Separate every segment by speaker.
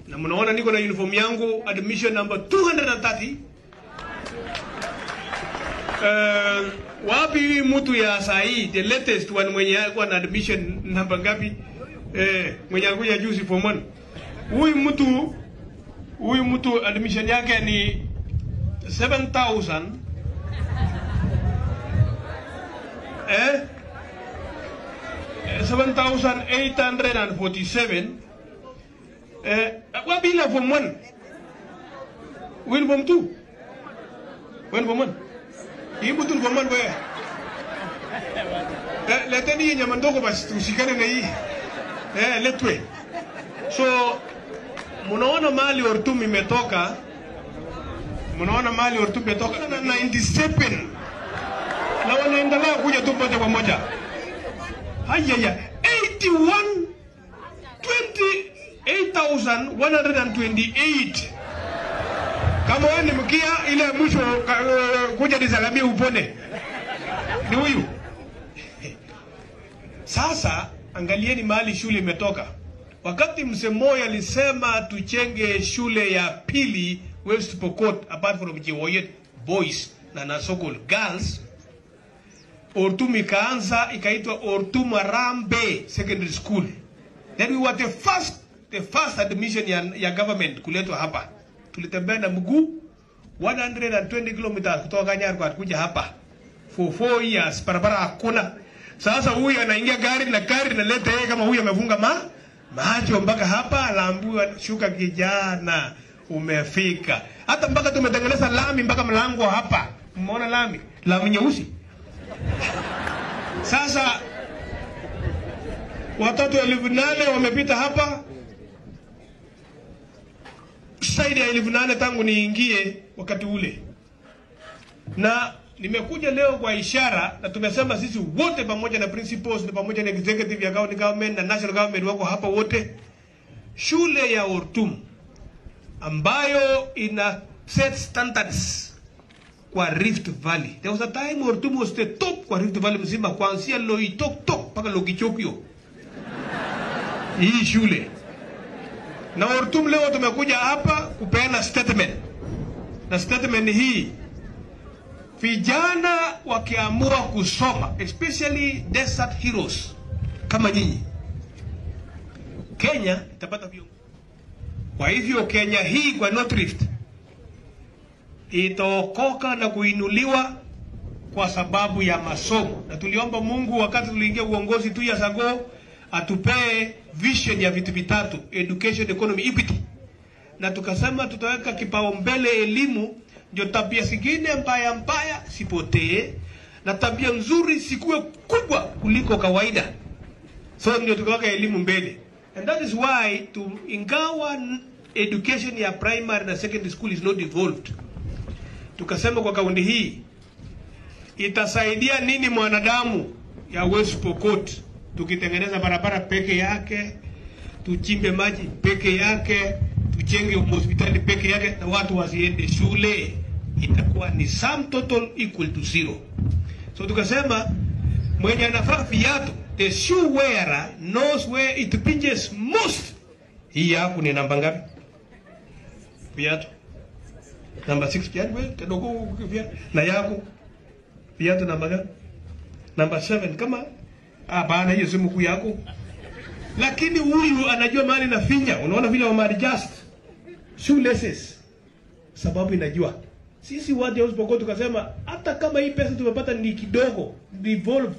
Speaker 1: Na mnaona niko na uniform yangu, admission number 230. Wapi mtu ya sahi, the latest one mwenye alikuwa na admission number ngapi? Mwenye alikuja juzi form 1. Huyu mtu admission yake ni 7,000. 7,847. Wapi la form 1? Win form 2? Win form 1? Hii mtu form 1 baya. Leteni nyama ndogo basi tushikane na hii. Letwe. So mnaona mali Ortum imetoka. Mnaona mali Ortum imetoka na 97. Na wanaendelea kuja tu moja kwa moja. Haya 8,128. Kama wewe ni mkia ile mwisho kuja nisalamie upone. Ni huyu. Sasa angalieni mahali shule imetoka. Wakati Mzee Moi alisema tuchenge shule ya pili West Pokot apart from Chewoyet boys na Nasogol girls, Ortum ikaanza ikaitwa Ortum Harambee Secondary School. Then we were the first admission ya government kuletwa hapa. Tulitembea na mguu 120 kilometers kutoka Nyarwa kuja hapa for 4 years, barabara hakuna. Sasa huyu anaingia gari na leta yeye kama huyu amefunga macho mpaka hapa, alaambiwa shuka kijana umefika. Hata mpaka tumetengeneza lami mpaka mlango hapa. Umeona lami nyeusi. Sasa watoto 8,000 wamepita hapa. Zaidi ya 8,000 tangu niingie wakati ule. Na nimekuja leo kwa ishara na tumesema sisi wote pamoja na principals na pamoja na executive ya county government na national government wako hapa wote. Shule ya Ortum ambayo ina set standards kwa Rift Valley. There was a time Ortum was the top kwa Rift Valley mzima, kuanzia Loitoktok mpaka Lokichokio. Hii shule. Na Ortum leo tumekuja hapa kupeana statement. Na statement hii, vijana wakiamua kusoma, especially desert heroes kama nyinyi, Kenya itapata viongozi. Kwa hivyo Kenya hii kwa North Rift itaokoka na kuinuliwa kwa sababu ya masomo. Na tuliomba Mungu wakati tuliingia uongozi 2 years ago atupee vision ya vitu vitatu: education, economy, equity. Na tukasema tutaweka kipaumbele elimu, ndio tabia zingine mbaya sipotee na tabia nzuri sikuwe kubwa kuliko kawaida. So ndio tukaweka elimu mbele. And that is why ingawa education ya primary na secondary school is not devolved, tukasema kwa kaunti hii itasaidia nini mwanadamu ya West Pokot tukitengeneza barabara peke yake, tuchimbe maji peke yake, tuchenge hospitali peke yake na watu wasiende shule, itakuwa ni sum total equal to 0. So tukasema mwenye anafaa viatu, the shoe wearer knows where it pinches most. Hii yako ni namba ngapi? Viatu namba 6 viatu wewe kidogo viatu. Na yako viatu namba ngapi? Namba 7. Kama bana hiyo simu kuu yako. Lakini huyu anajua mahali na finya. Unaona vile wa just shoelaces, sababu inajua. Sisi watu wa Pokot tukasema hata kama hii pesa tumepata ni kidogo, devolve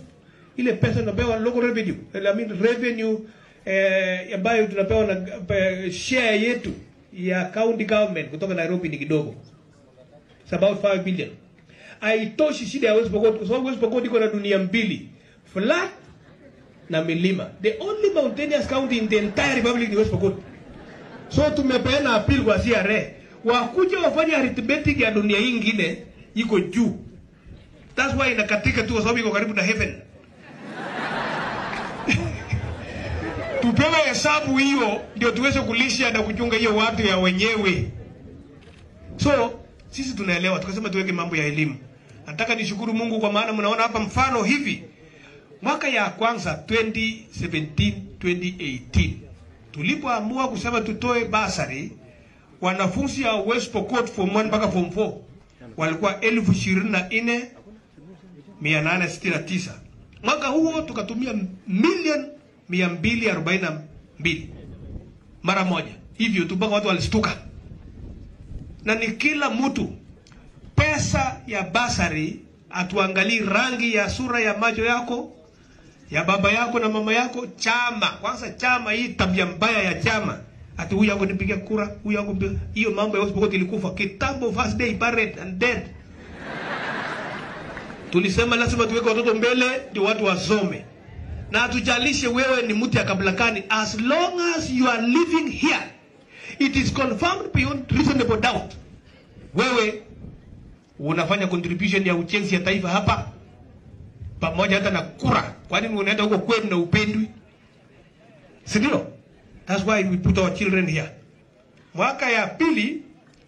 Speaker 1: ile pesa tunapewa local revenue, I mean revenue ambayo tunapewa na share yetu ya county government kutoka Nairobi ni kidogo. It's about 5 billion. Haitoshi shida ya West Pokot kwa sababu West Pokot iko na dunia mbili, flat na milima. The only mountainous county in the entire republic ni West Pokot. So tumepeana appeal kwa CRA wakuja wafanye arithmetic ya dunia hii nyingine iko juu. That's why inakatika tu kwa sababu iko karibu na heaven. Tupewe hesabu hiyo ndio tuweze kulisha na kuchunga hiyo watu ya wenyewe. So sisi tunaelewa, tukasema tuweke mambo ya elimu. Nataka nishukuru Mungu kwa maana mnaona hapa mfano hivi. Mwaka ya kwanza 2017 2018 tulipoamua kusema tutoe basari, wanafunzi ya West Pokot form 1 mpaka form 4 walikuwa 24,869. Mwaka huo tukatumia milioni 242 mara moja. Hivyo tu mpaka watu walistuka. Na ni kila mtu. Pesa ya basari atuangalii rangi ya sura ya macho yako, ya baba yako na mama yako, chama. Kwanza chama, hii tabia mbaya ya chama. Ati huyu yangu nipigia kura, huyu yangu nipigia. Hiyo mambo ya West ilikufa kitambo, first day buried and dead. Tulisema lazima tuweke watoto mbele ndio watu wasome. Na hatujalishe wewe ni mtu ya kabila gani, as long as you are living here, it is confirmed beyond reasonable doubt. Wewe unafanya contribution ya ujenzi ya taifa hapa pamoja hata na kura. Kwa nini unaenda huko kwenu na upendwi? Sindio? That's why we put our children here. Mwaka ya pili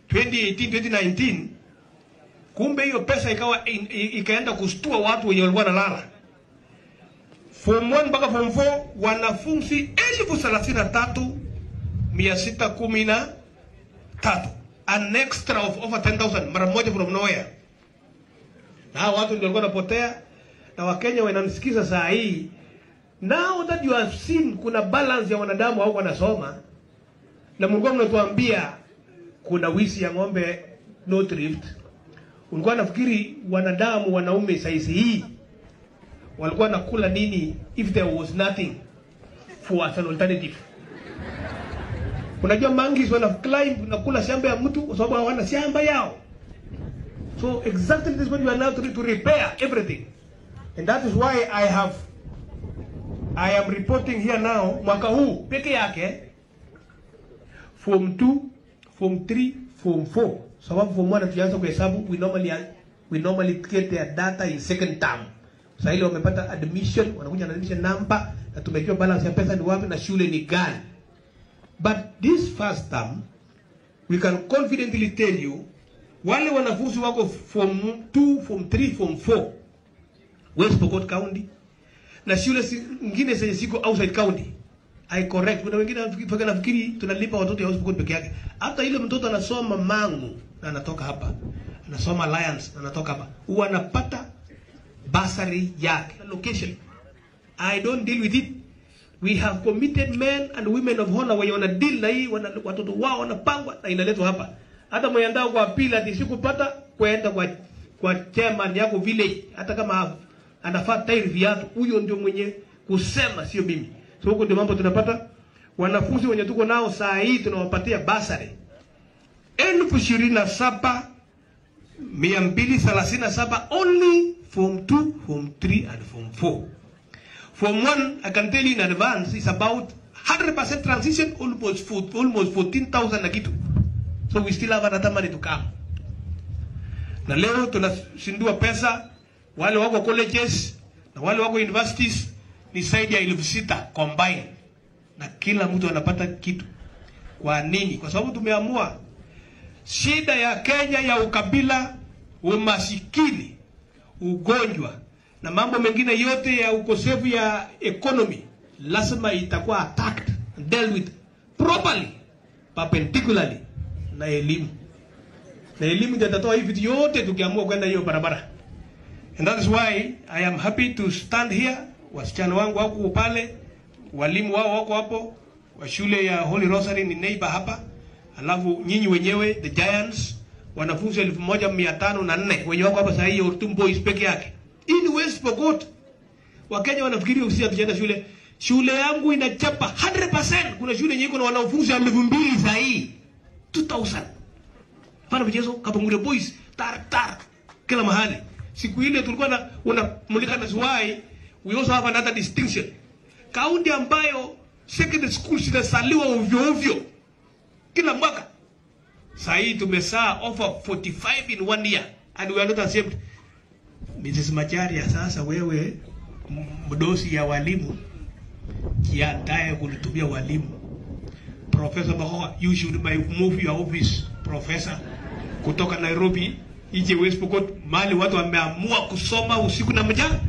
Speaker 1: 2018-2019, kumbe hiyo pesa ikaenda kustua watu wenye walikuwa nalala. Form 1 mpaka form 4 wanafunzi 33,613, an extra of over 10,000 mara moja from nowhere. Na watu ndio walikuwa napotea. Na Wakenya wananisikiza saa hii, now that you have seen kuna balance ya wanadamu au wanasoma, na mlikuwa mnatuambia kuna wizi ya ng'ombe no thrift, ulikuwa nafikiri wanadamu wanaume saizi hii walikuwa nakula nini if there was nothing for as an alternative? Unajua monkeys wana climb na kula shamba ya mtu kwa sababu hawana shamba yao. So exactly this is what we are now to repair everything. And that is why I am reporting here now, mwaka huu peke yake form 2, form 3, form 4. Sababu form 1 tuanza kuhesabu, we normally get their data in second term. Sasa ile wamepata admission, wanakuja na admission number, na tumejua balance ya pesa ni wapi na shule ni gani. But this first term, we can confidently tell you, wale wanafunzi wako form 2, form 3, form 4, West Pokot County, na shule zingine zenye ziko outside county, I correct. Kuna wengine nafikiri tunalipa watoto ya West Pokot peke yake. Hata ile mtoto anasoma Mangu na anatoka hapa, anasoma Alliance na anatoka hapa, huwa anapata basari yake. Location, I don't deal with it. We have committed men and women of honor wenye wana deal na hii, watoto wao wanapangwa na inaletwa hapa. Hata mwenye kwa appeal ati sikupata kwenda kwa chairman yako village, hata kama anafaa tairi viatu, huyo ndio mwenye kusema, sio mimi. So huko ndio mambo tunapata. Wanafunzi wenye tuko nao saa hii tunawapatia basari 27,237 only form 2, form 3 and form 4. Form 1, I can tell you in advance, is about 100% transition, almost 14,000 na kitu. So we still have another money to come. Na leo tunashindua pesa, wale wako colleges na wale wako universities ni zaidi ya 6,000 combined. Na kila mtu anapata kitu. Kwa nini? Kwa sababu tumeamua shida ya Kenya ya ukabila, umasikini, ugonjwa na mambo mengine yote ya ukosefu ya economy lazima itakuwa attacked and dealt with properly, perpendicularly na elimu. Na elimu ndio itatoa hivi vitu yote tukiamua kwenda hiyo barabara. And that is why I am happy to stand here. Wasichana wangu wako pale, walimu wao wako hapo, wa shule ya Holy Rosary ni neighbor hapa. Alafu nyinyi wenyewe the giants, wanafunzi 1,504 wenye wako hapa saa hii Ortum Boys peke yake. In West Pokot, Wakenya wanafikiri usisi atuchenda shule. Shule yangu inachapa 100%. Kuna shule nyingi kuna wanafunzi 2,000 saa hii. 2,000. Pana mchezo Kapungure Boys tar kila mahali. Siku ile tulikuwa na unamulika na why we also have another distinction. Kaunti ambayo secondary school zinasaliwa ovyo kila mwaka. Saa hii tumesaa over 45 in 1 year and we are not ashamed. Mrs. Macharia, sasa wewe mdosi ya walimu kiandaye kulitumia walimu. Professor Mahoa, you should move your office, professor, kutoka Nairobi ije West Pokot, mali watu wameamua kusoma usiku na mchana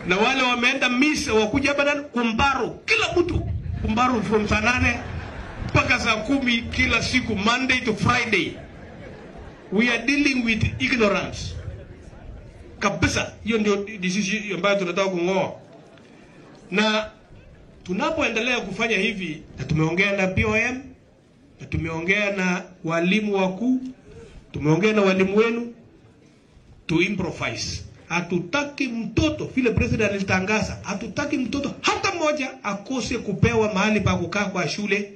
Speaker 1: Na wale wameenda misa wakuja hapa Kumbaru, kila mtu Kumbaru from saa 8 mpaka saa 10 kila siku, Monday to Friday. We are dealing with ignorance kabisa. Hiyo ndio decision ambayo tunataka kungoa. Na tunapoendelea kufanya hivi, na tumeongea na POM, na tumeongea na walimu wakuu, tumeongea na walimu wenu, to improvise. Hatutaki mtoto, vile president alitangaza, hatutaki mtoto hata mmoja akose kupewa mahali pa kukaa kwa shule.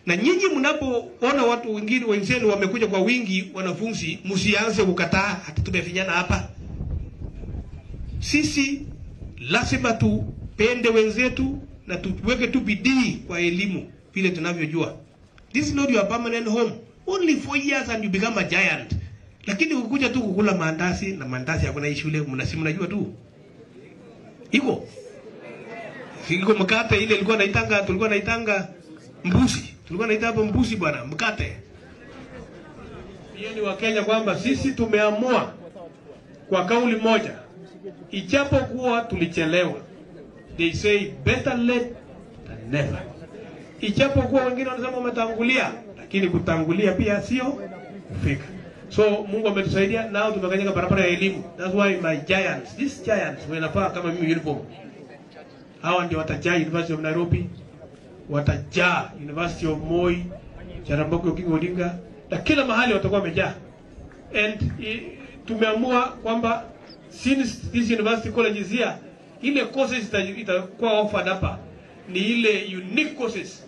Speaker 1: Na nyinyi mnapoona watu wengine wenzenu wamekuja kwa wingi wanafunzi, msianze kukataa hata tumefinyana hapa. Sisi lazima tupende wenzetu na tuweke tu bidii kwa elimu vile tunavyojua. This is not your permanent home. Only 4 years and you become a giant. Lakini ukuja tu kukula mandazi, na mandazi hakuna hii shule, mnajua tu. Iko mkate ile tulikuwa naitanga mbuzi. Tulikuwa naita hapo mbuzi bwana, mkate. Hiyo ni Wakenya kwamba sisi tumeamua kwa kauli moja, ijapokuwa tulichelewa. They say better late than never. Ijapokuwa wengine wanasema umetangulia, lakini kutangulia pia sio kufika. So Mungu ametusaidia, nao tumekanyaga barabara ya elimu. That's why my giants, these giants wanafaa kama mimi uniform. Hawa ndio watajaa University of Nairobi, watajaa University of Moi, Jaramogi Oginga Odinga, na kila mahali watakuwa wamejaa. And tumeamua kwamba since this university colleges here, ile courses itakuwa offered hapa ni ile unique courses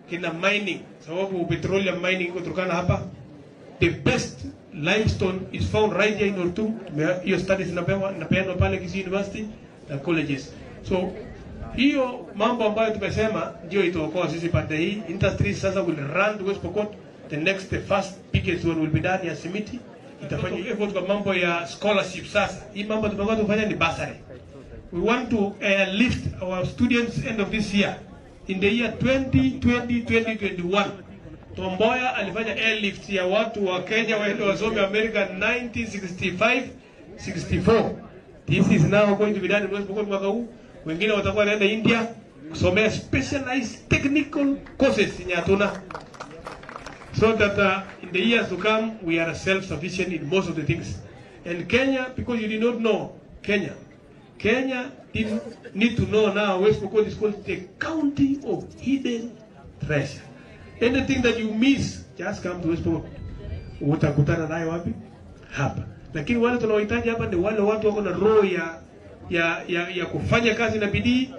Speaker 1: kina mining, sababu petroleum mining iko Turkana hapa. The best limestone is found right here in Ortum. Hiyo studies inapeanwa pale Kisii University na colleges. So hiyo mambo ambayo tumesema ndio itaokoa sisi pande hii. Industry sasa will run to West Pokot. The first biggest one will be done ya Simiti. Itafanya effort kwa mambo ya scholarship sasa. Hii mambo tumekuwa tufanya ni bursary. We want to lift our students end of this year. In the year 2020-2021, Tomboya alifanya airlift ya watu wa Kenya waende wasome America 1965-64. This is now going to be done in West Pokot mwaka huu. Wengine watakuwa wanaenda India kusomea specialized technical courses in Yatuna. So that in the years to come, we are self-sufficient in most of the things. And Kenya, because you did not know Kenya didn't need to know now West Pokot is called the county of hidden treasure. Anything that you miss, just come to West Pokot. Utakutana nayo wapi? Hapa. Lakini wale tunaohitaji hapa ni wale watu wako na roho ya kufanya kazi na bidii,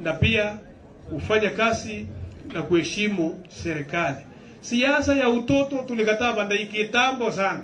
Speaker 1: na pia kufanya kazi na kuheshimu serikali. Siasa ya utoto tulikataa banda hii kitambo sana.